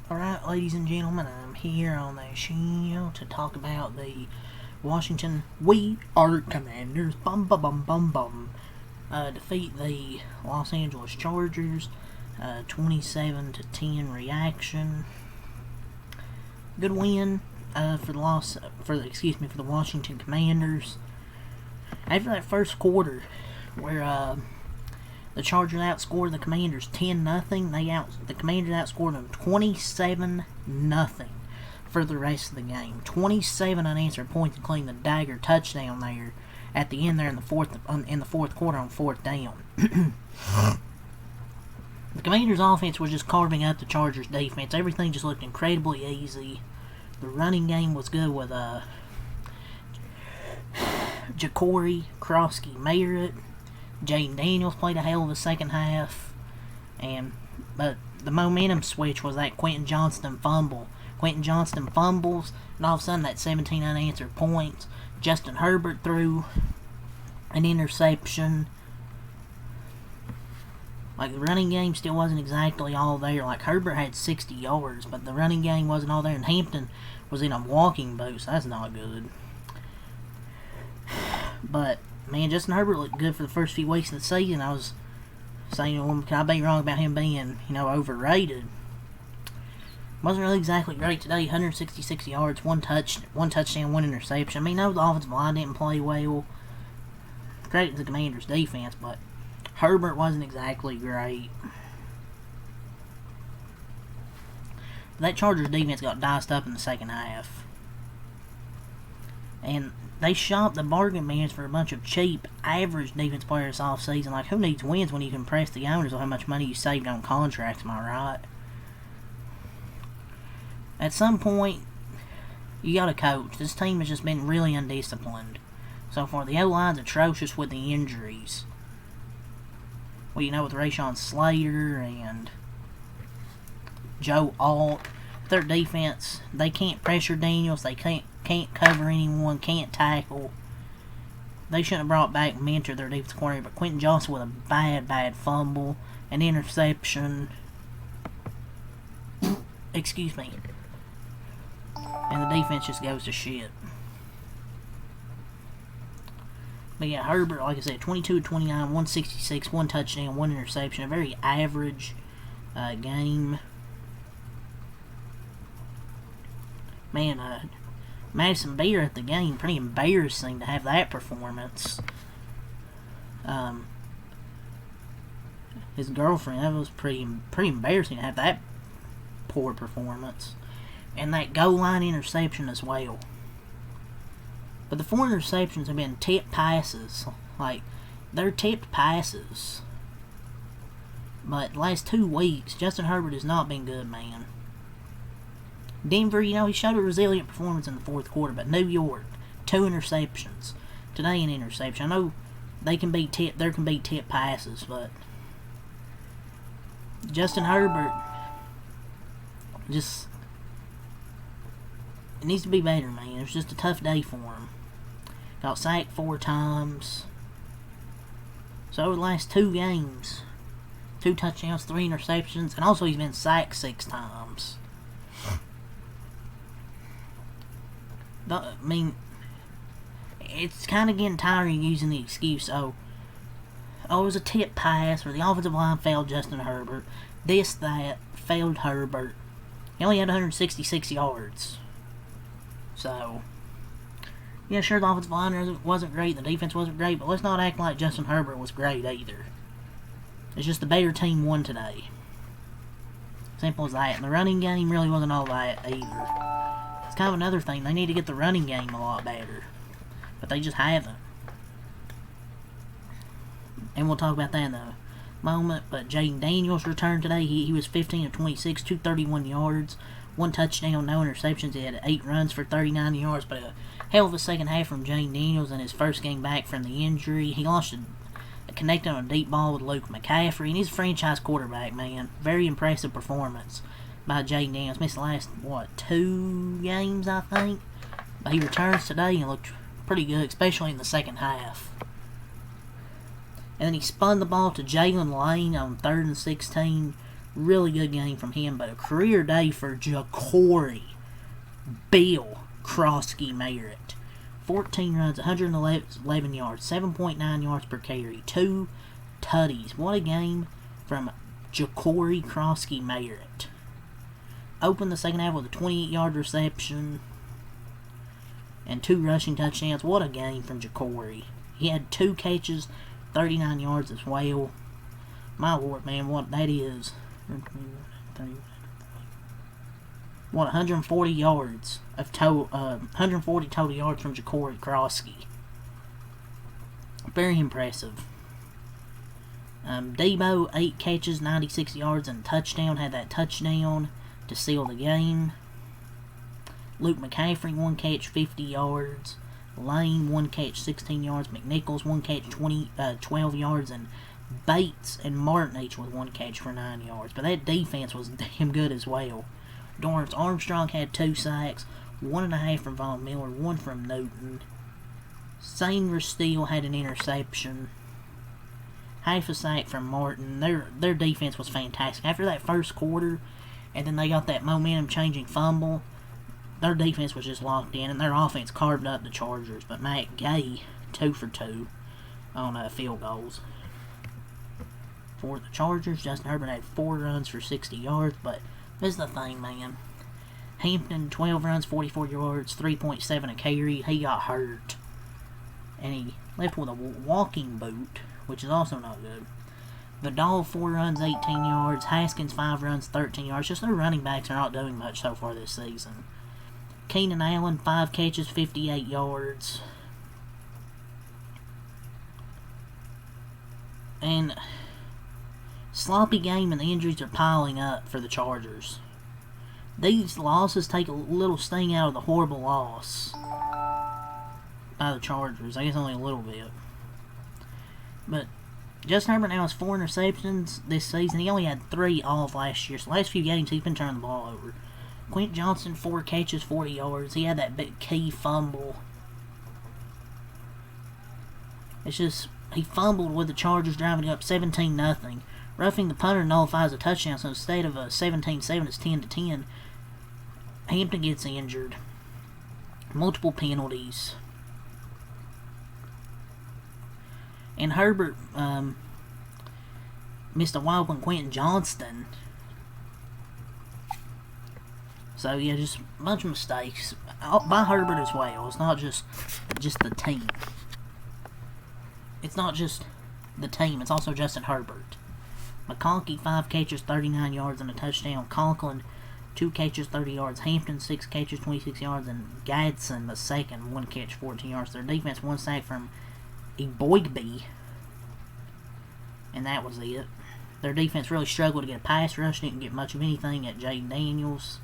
Alright, ladies and gentlemen, I'm here on the show to talk about the Washington We Are Commanders defeat the Los Angeles Chargers 27-10 reaction. Good win for the Washington Commanders. After that first quarter where the Chargers outscored the Commanders 10-0. The Commanders outscored them 27-0 for the rest of the game. 27 unanswered points, including the dagger touchdown there at the end there in the fourth quarter on fourth down. The Commanders' offense was just carving up the Chargers' defense. Everything just looked incredibly easy. The running game was good with Jacory Krosky-Merritt. Jayden Daniels played a hell of a second half, but the momentum switch was that Quentin Johnston fumble. Quentin Johnston fumbles, and all of a sudden that 17 unanswered points. Justin Herbert threw an interception. Like, the running game still wasn't exactly all there. Like, Herbert had 60 yards, but the running game wasn't all there, and Hampton was in a walking boot, so that's not good. But man, Justin Herbert looked good for the first few weeks of the season. I was saying, well, can I be wrong about him being, overrated? Wasn't really exactly great today. 166 yards, one touchdown, one interception. I mean, no, the offensive line didn't play well. Credit to the Commanders' defense, but Herbert wasn't exactly great. That Chargers defense got diced up in the second half. And they shopped the bargain bins for a bunch of cheap, average defense players off season. Like, who needs wins when you can impress the owners on how much money you saved on contracts, am I right? At some point, you gotta coach. This team has just been really undisciplined so far. The O-line's atrocious with the injuries. Well, with Rashawn Slater and Joe Alt. Their defense, they can't pressure Daniels, they can't cover anyone, can't tackle. They shouldn't have brought back Mentor, their defense coordinator, but Quentin Johnson with a bad fumble, an interception. Excuse me. And the defense just goes to shit. But yeah, Herbert, like I said, 22-29, 166, one touchdown, one interception. A very average game. Man, Madison Beer at the game, pretty embarrassing to have that performance. His girlfriend, that was pretty embarrassing to have that poor performance. And that goal line interception as well. But the 4 interceptions have been tipped passes. Like, they're tipped passes. But the last 2 weeks, Justin Herbert has not been good, man. Denver, he showed a resilient performance in the fourth quarter, but New York, 2 interceptions. Today, an interception. I know there can be tipped passes, but Justin Herbert it needs to be better, man. It was just a tough day for him. Got sacked 4 times. So over the last 2 games, 2 touchdowns, 3 interceptions, and also he's been sacked 6 times. I mean, it's kind of getting tiring using the excuse, it was a tip pass, or the offensive line failed Justin Herbert. That, failed Herbert. He only had 166 yards. So, yeah, sure, the offensive line wasn't great, the defense wasn't great, but let's not act like Justin Herbert was great either. It's just the better team won today. Simple as that. And the running game really wasn't all that either. It's kind of another thing. They need to get the running game a lot better. But they just haven't. And we'll talk about that in a moment. But Jayden Daniels returned today. He was 15 of 26, 231 yards, 1 touchdown, no interceptions. He had 8 runs for 39 yards. But a hell of a second half from Jayden Daniels in his first game back from the injury. He connected on a deep ball with Luke McCaffrey. And he's a franchise quarterback, man. Very impressive performance by Jayden Daniels. Missed the last, 2 games, I think. But he returns today and looked pretty good, especially in the second half. And then he spun the ball to Jalen Lane on 3rd and 16, Really good game from him, but a career day for Ja'Cory Bill Krosky Merritt. 14 runs, 111 yards, 7.9 yards per carry, 2 tutties. What a game from Ja'Cory Krosky Merritt. Opened the second half with a 28-yard reception and 2 rushing touchdowns. What a game from Ja'Cory. He had 2 catches, 39 yards as well. My Lord, man, what that is. What, 140 yards of 140 total yards from Ja'Cory Krosky. Very impressive. Debo, 8 catches, 96 yards, and a touchdown. Had that touchdown to seal the game. Luke McCaffrey, 1 catch, 50 yards. Lane, 1 catch, 16 yards. McNichols, 1 catch, 12 yards. And Bates and Martin each with 1 catch for 9 yards. But that defense was damn good as well. Dorrance Armstrong had 2 sacks. 1.5 from Von Miller, 1 from Newton. Sanders Steele had an interception. Half a sack from Martin. Their defense was fantastic. After that first quarter, and then they got that momentum-changing fumble, their defense was just locked in, and their offense carved up the Chargers. But Matt Gay, 2 for 2 on field goals. For the Chargers, Justin Herbert had 4 runs for 60 yards, but this is the thing, man. Hampton, 12 runs, 44 yards, 3.7 a carry. He got hurt. And he left with a walking boot, which is also not good. Vidal, 4 runs, 18 yards. Haskins, 5 runs, 13 yards. Just their running backs are not doing much so far this season. Keenan Allen, 5 catches, 58 yards. And sloppy game, and the injuries are piling up for the Chargers. These losses take a little sting out of the horrible loss by the Chargers. I guess only a little bit. But Justin Herbert now has 4 interceptions this season. He only had 3 all of last year. So the last few games he's been turning the ball over. Quentin Johnson, 4 catches, 40 yards. He had that big key fumble. It's just, he fumbled with the Chargers driving up 17-0. Roughing the punter nullifies a touchdown, so instead of a 17-7, it's 10-10. Hampton gets injured. Multiple penalties. And Herbert missed a wild one, Quentin Johnston. So, yeah, just a bunch of mistakes by Herbert as well. It's not just the team. It's not just the team. It's also Justin Herbert. McConkey, 5 catches, 39 yards, and a touchdown. Conklin, 2 catches, 30 yards. Hampton, 6 catches, 26 yards. And Gadsden, the second, 1 catch, 14 yards. Their defense, 1 sack from Eboigbe. And that was it. Their defense really struggled to get a pass rush. Didn't get much of anything at Jaden Daniels.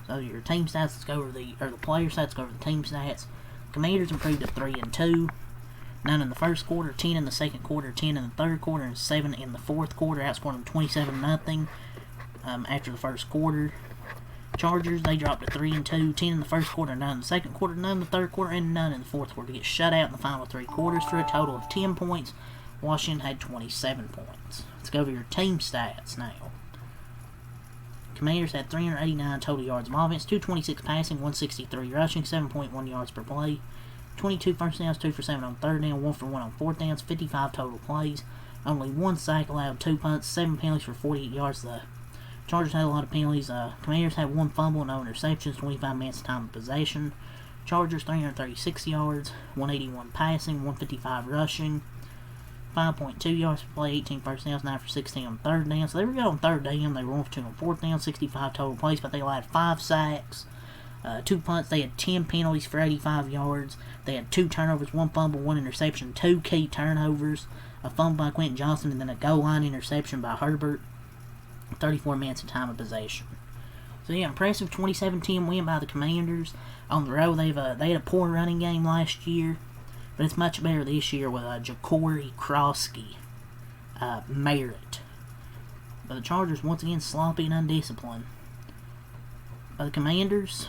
So your team stats, let's go over the player stats, let's go over the team stats. Commanders improved to 3-2. 9 in the first quarter, 10 in the second quarter, 10 in the third quarter, and 7 in the fourth quarter. Outscored them 27-0 after the first quarter. Chargers, they dropped to 3-2, 10 in the first quarter, 9 in the second quarter, 9 in the third quarter, and 9 in the fourth quarter. To get shut out in the final 3 quarters for a total of 10 points. Washington had 27 points. Let's go over your team stats now. Commanders had 389 total yards of offense, 226 passing, 163 rushing, 7.1 yards per play. 22 first downs, 2 for 7 on third down, 1 for 1 on fourth downs, 55 total plays. Only 1 sack allowed, 2 punts, 7 penalties for 48 yards. The Chargers had a lot of penalties. Commanders had 1 fumble, no interceptions, 25 minutes of time of possession. Chargers 336 yards, 181 passing, 155 rushing, 5.2 yards per play, 18 first downs, 9 for 16 on third down. So they were good on third down. They were 1 for 2 on fourth down, 65 total plays, but they allowed 5 sacks. 2 punts. They had 10 penalties for 85 yards. They had 2 turnovers, 1 fumble, 1 interception, 2 key turnovers, a fumble by Quentin Johnson, and then a goal line interception by Herbert. 34 minutes of time of possession. So yeah, impressive 27-10 win by the Commanders. On the road, they had a poor running game last year, but it's much better this year with Ja'Cory Krosky Merritt. But the Chargers, once again, sloppy and undisciplined. By the Commanders,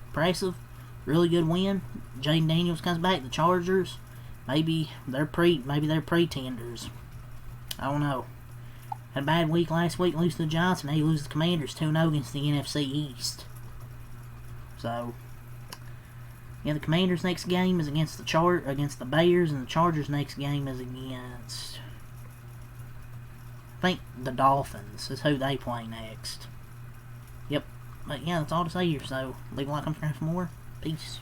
impressive, really good win. Jaden Daniels comes back. The Chargers, maybe they're pretenders. I don't know. Had a bad week last week, lose to the Giants, and they lose the Commanders 2-0 against the NFC East. So, yeah, the Commanders' next game is against the Bears, and the Chargers' next game is against, I think, the Dolphins is who they play next. Yep. But yeah, that's all to say here. So, leave a like, comment for more. Peace.